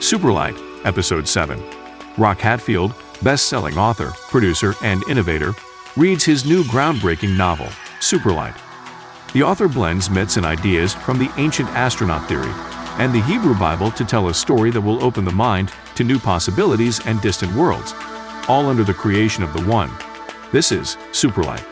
Superlight Episode 7. ROC HATFIELD, best-selling author, producer, and innovator, reads his new groundbreaking novel, Superlight. The author blends myths and ideas from the Ancient Astronaut Theory and the Hebrew Bible to tell a story that will open the mind to new possibilities and distant worlds, all under the creation of the One. This is Superlight.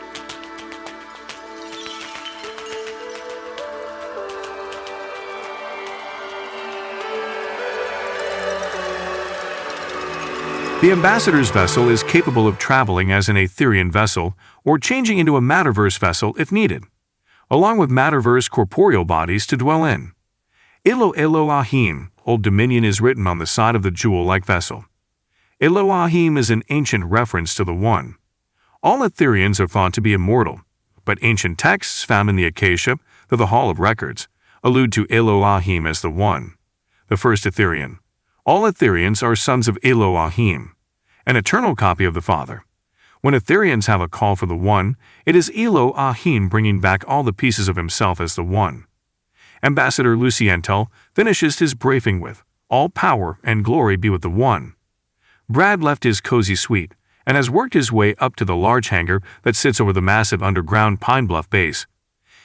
The Ambassador's vessel is capable of traveling as an Aetherian vessel or changing into a Matterverse vessel if needed, along with Matterverse corporeal bodies to dwell in. Elohim, Old Dominion, is written on the side of the jewel-like vessel. Elohim is an ancient reference to the One. All Aetherians are thought to be immortal, but ancient texts found in the Acacia, the Hall of Records, allude to Elohim as the One, the first Aetherian. All Aetherians are sons of Elohim, an eternal copy of the Father. When Aetherians have a call for the One, it is Elohim bringing back all the pieces of himself as the One. Ambassador Lucientel finishes his briefing with, "All power and glory be with the One." Brad left his cozy suite and has worked his way up to the large hangar that sits over the massive underground Pine Bluff base.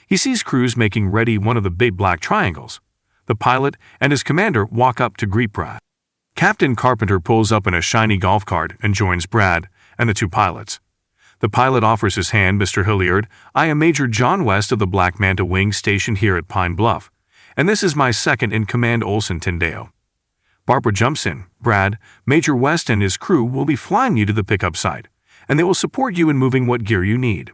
He sees crews making ready one of the big black triangles. The pilot and his commander walk up to greet Brad. Captain Carpenter pulls up in a shiny golf cart and joins Brad and the two pilots. The pilot offers his hand. "Mr. Hilliard, I am Major John West of the Black Manta Wing stationed here at Pine Bluff, and this is my second-in-command Olson Tindale." Barbara jumps in. "Brad, Major West and his crew will be flying you to the pickup site, and they will support you in moving what gear you need."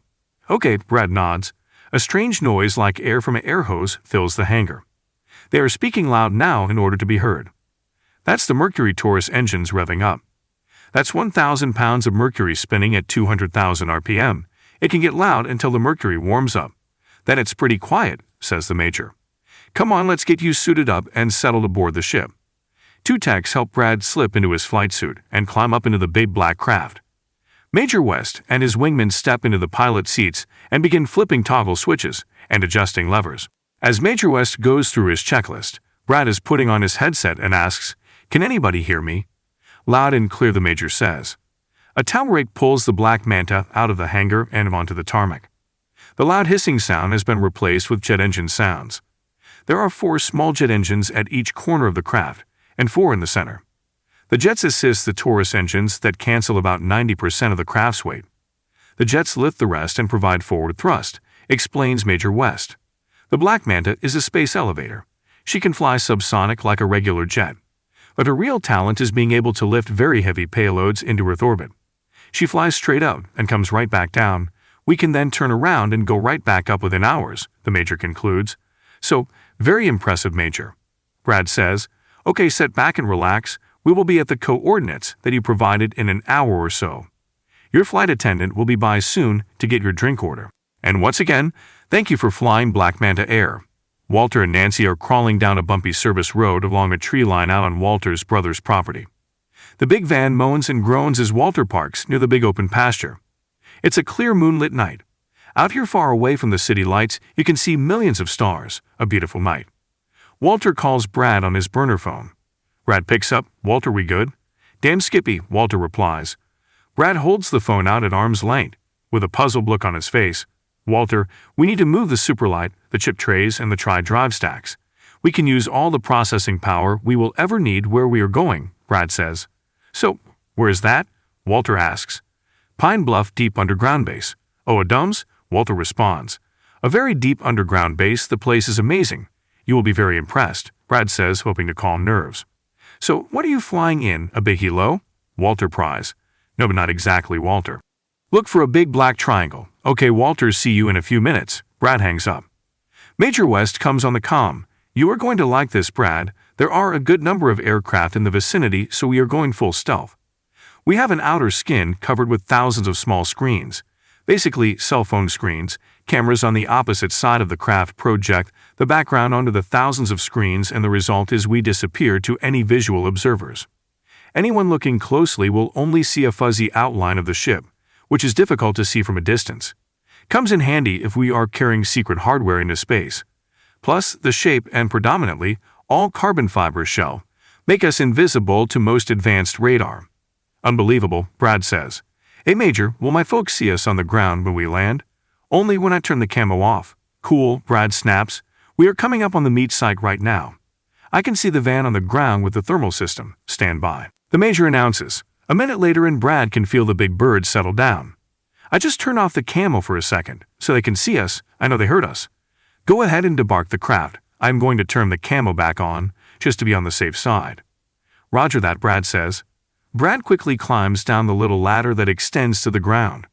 "Okay," Brad nods. A strange noise like air from an air hose fills the hangar. They are speaking loud now in order to be heard. "That's the Mercury Taurus engines revving up. That's 1,000 pounds of mercury spinning at 200,000 RPM. It can get loud until the mercury warms up. Then it's pretty quiet," says the Major. "Come on, let's get you suited up and settled aboard the ship." Two techs help Brad slip into his flight suit and climb up into the big black craft. Major West and his wingmen step into the pilot seats and begin flipping toggle switches and adjusting levers. As Major West goes through his checklist, Brad is putting on his headset and asks, "Can anybody hear me?" "Loud and clear," the Major says. A tow rake pulls the Black Manta out of the hangar and onto the tarmac. The loud hissing sound has been replaced with jet engine sounds. There are 4 small jet engines at each corner of the craft, and 4 in the center. The jets assist the Taurus engines that cancel about 90% of the craft's weight. The jets lift the rest and provide forward thrust, explains Major West. The Black Manta is a space elevator. She can fly subsonic like a regular jet, but her real talent is being able to lift very heavy payloads into Earth orbit. She flies straight up and comes right back down. We can then turn around and go right back up within hours, the Major concludes. "So, very impressive, Major." Brad says, "Okay, sit back and relax. We will be at the coordinates that you provided in an hour or so. Your flight attendant will be by soon to get your drink order. And once again, thank you for flying Black Manta Air." Walter and Nancy are crawling down a bumpy service road along a tree line out on Walter's brother's property. The big van moans and groans as Walter parks near the big open pasture. It's a clear moonlit night. Out here far away from the city lights, you can see millions of stars, a beautiful night. Walter calls Brad on his burner phone. Brad picks up. "Walter, we good?" "Damn skippy," Walter replies. Brad holds the phone out at arm's length, with a puzzled look on his face. "Walter, we need to move the Superlight, the chip trays, and the tri-drive stacks. We can use all the processing power we will ever need where we are going," Brad says. "So, where is that?" Walter asks. "Pine Bluff Deep Underground Base." "Oh, a DUMS?" Walter responds. "A very deep underground base. The place is amazing. You will be very impressed," Brad says, hoping to calm nerves. "So, what are you flying in, a big helo?" Walter pries. "No, but not exactly, Walter." "Look for a big black triangle." "Okay, Walter, see you in a few minutes." Brad hangs up. Major West comes on the comm. "You are going to like this, Brad. There are a good number of aircraft in the vicinity, so we are going full stealth. We have an outer skin covered with thousands of small screens. Basically, cell phone screens. Cameras on the opposite side of the craft project the background onto the thousands of screens, and the result is we disappear to any visual observers. Anyone looking closely will only see a fuzzy outline of the ship, which is difficult to see from a distance. Comes in handy if we are carrying secret hardware into space. Plus, the shape and predominantly all carbon fiber shell make us invisible to most advanced radar. Unbelievable, Brad says. Hey Major, will my folks see us on the ground when we land? Only when I turn the camo off. Cool, Brad snaps. We are coming up on the meet site right now. I can see the van on the ground with the thermal system. Stand by. The Major announces. A minute later and Brad can feel the big bird settle down. I just turn off the camo for a second, so they can see us. I know they heard us. Go ahead and debark the craft. I'm going to turn the camo back on, just to be on the safe side. Roger that, Brad says. Brad quickly climbs down the little ladder that extends to the ground.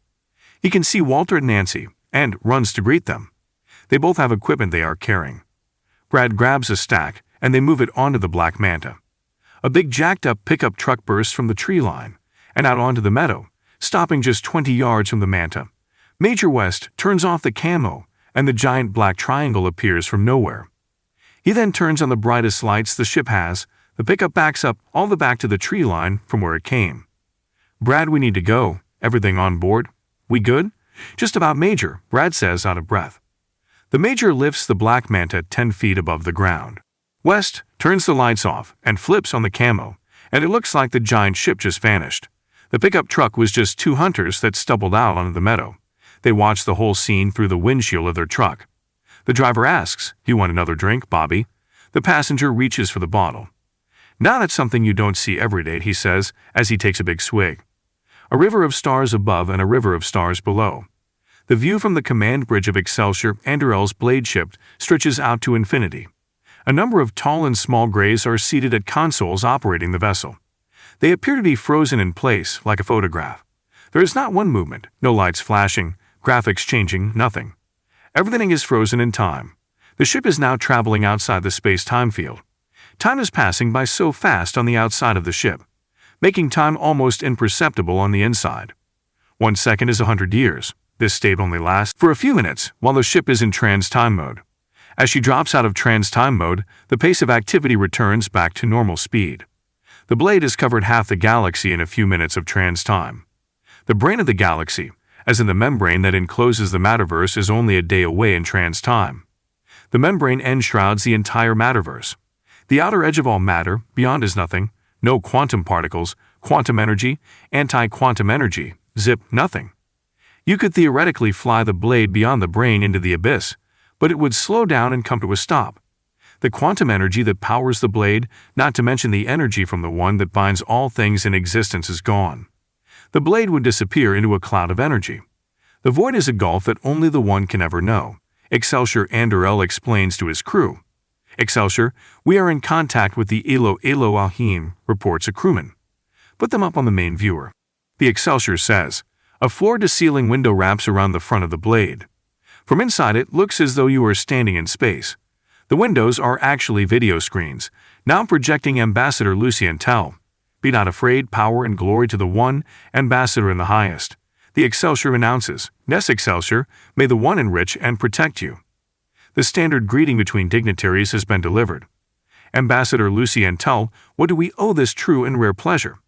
He can see Walter and Nancy, and runs to greet them. They both have equipment they are carrying. Brad grabs a stack, and they move it onto the Black Manta. A big jacked-up pickup truck bursts from the tree line, and out onto the meadow, stopping just 20 yards from the Manta. Major West turns off the camo, and the giant black triangle appears from nowhere. He then turns on the brightest lights the ship has. The pickup backs up all the back to the tree line from where it came. Brad, we need to go. Everything on board? We good? Just about, Major, Brad says out of breath. The Major lifts the Black Manta 10 feet above the ground. West turns the lights off and flips on the camo, and it looks like the giant ship just vanished. The pickup truck was just two hunters that stumbled out onto the meadow. They watch the whole scene through the windshield of their truck. The driver asks, "You want another drink, Bobby?" The passenger reaches for the bottle. "Now that's something you don't see every day," he says as he takes a big swig. A river of stars above and a river of stars below. The view from the command bridge of Excelsior, Andurel's blade ship, stretches out to infinity. A number of tall and small grays are seated at consoles operating the vessel. They appear to be frozen in place, like a photograph. There is not one movement, no lights flashing, graphics changing, nothing. Everything is frozen in time. The ship is now traveling outside the space-time field. Time is passing by so fast on the outside of the ship, making time almost imperceptible on the inside. 1 second is 100 years. This state only lasts for a few minutes while the ship is in trans-time mode. As she drops out of trans-time mode, the pace of activity returns back to normal speed. The blade has covered half the galaxy in a few minutes of trans-time. The brain of the galaxy, as in the membrane that encloses the matterverse, is only a day away in trans-time. The membrane enshrouds the entire matterverse. The outer edge of all matter, beyond is nothing, no quantum particles, quantum energy, anti-quantum energy, zip, nothing. You could theoretically fly the blade beyond the brain into the abyss, but it would slow down and come to a stop. The quantum energy that powers the blade, not to mention the energy from the one that binds all things in existence, is gone. The blade would disappear into a cloud of energy. The void is a gulf that only the one can ever know. Excelsior Andurel explains to his crew. "Excelsior, we are in contact with the Elohim," reports a crewman. "Put them up on the main viewer." The Excelsior says. A floor-to-ceiling window wraps around the front of the blade. From inside it looks as though you are standing in space. The windows are actually video screens, now projecting Ambassador Lucien Tell. "Be not afraid, power and glory to the one, Ambassador in the highest." The Excelsior announces, "Yes, Excelsior, may the one enrich and protect you." The standard greeting between dignitaries has been delivered. "Ambassador Lucien Tell, what do we owe this true and rare pleasure?"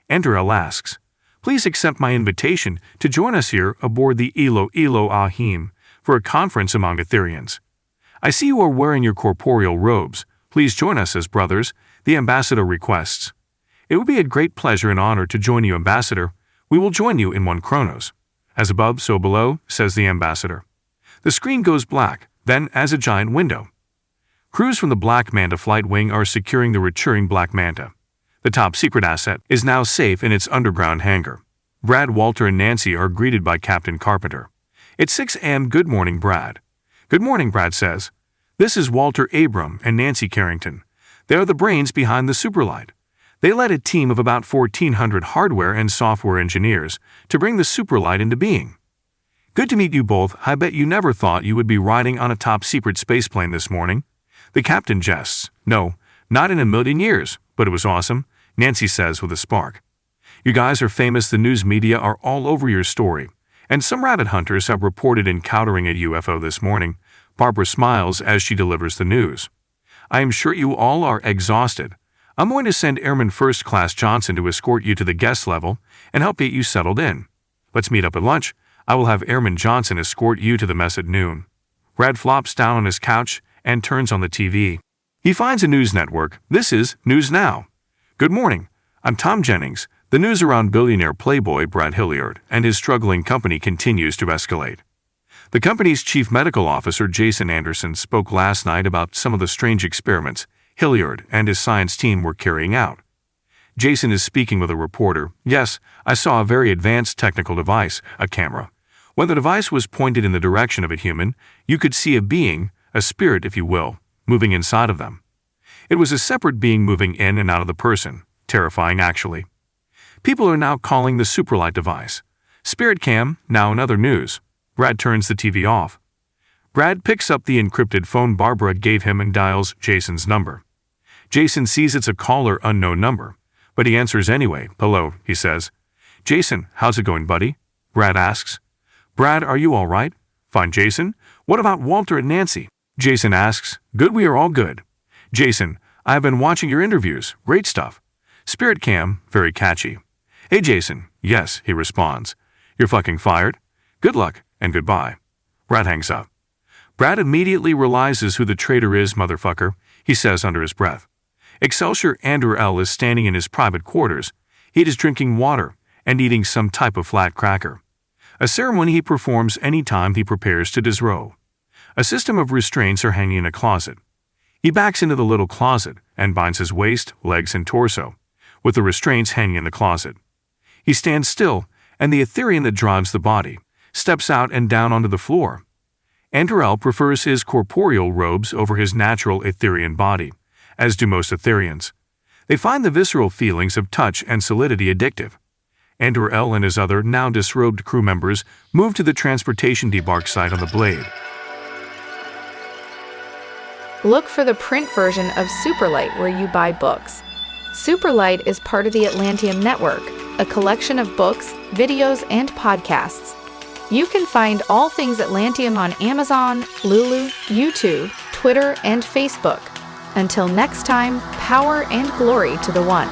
Andurel asks, "Please accept my invitation to join us here aboard the Elohim for a conference among Etherians. I see you are wearing your corporeal robes. Please join us as brothers," the ambassador requests. "It would be a great pleasure and honor to join you, Ambassador. We will join you in one chronos." "As above, so below," says the ambassador. The screen goes black, then as a giant window. Crews from the Black Manta flight wing are securing the returning Black Manta. The top-secret asset is now safe in its underground hangar. Brad, Walter, and Nancy are greeted by Captain Carpenter. It's 6 a.m. Good morning, Brad. "Good morning," Brad says. "This is Walter Abram and Nancy Carrington. They are the brains behind the Superlight. They led a team of about 1,400 hardware and software engineers to bring the Superlight into being. Good to meet you both. I bet you never thought you would be riding on a top-secret spaceplane this morning." The captain jests. "No, not in a million years, but it was awesome," Nancy says with a spark. "You guys are famous. The news media are all over your story, and some rabbit hunters have reported encountering a UFO this morning." Barbara smiles as she delivers the news. "I am sure you all are exhausted. I'm going to send Airman First Class Johnson to escort you to the guest level and help get you settled in. Let's meet up at lunch. I will have Airman Johnson escort you to the mess at noon." Brad flops down on his couch and turns on the TV. He finds a news network. This is News Now. Good morning. I'm Tom Jennings. The news around billionaire playboy Brad Hilliard and his struggling company continues to escalate. The company's chief medical officer, Jason Anderson, spoke last night about some of the strange experiments Hilliard and his science team were carrying out. Jason is speaking with a reporter. Yes, I saw a very advanced technical device, a camera. When the device was pointed in the direction of a human, you could see a being, a spirit if you will, moving inside of them. It was a separate being moving in and out of the person. Terrifying, actually. People are now calling the Superlight device Spirit Cam, now in other news. Brad turns the TV off. Brad picks up the encrypted phone Barbara gave him and dials Jason's number. Jason sees it's a caller unknown number, but he answers anyway. Hello, he says. Jason, how's it going, buddy? Brad asks. Brad, are you all right? Fine, Jason. What about Walter and Nancy? Jason asks. Good, we are all good. Jason, I have been watching your interviews. Great stuff. Spirit Cam, very catchy. Hey, Jason. Yes, he responds. You're fucking fired. Good luck and goodbye. Brad hangs up. Brad immediately realizes who the traitor is, motherfucker, he says under his breath. Excelsior Andrew L. is standing in his private quarters. He is drinking water and eating some type of flat cracker. A ceremony he performs any time he prepares to disrobe. A system of restraints are hanging in a closet. He backs into the little closet and binds his waist, legs, and torso, with the restraints hanging in the closet. He stands still, and the Ethereum that drives the body steps out and down onto the floor. Andrew prefers his corporeal robes over his natural Etherean body, as do most Etherians. They find the visceral feelings of touch and solidity addictive. Andrew and his other now disrobed crew members move to the transportation debark site on the Blade. Look for the print version of Superlight where you buy books. Superlight is part of the Atlanteum Network, a collection of books, videos, and podcasts. You can find all things Atlanteum on Amazon, Lulu, YouTube, Twitter, and Facebook. Until next time, power and glory to the One.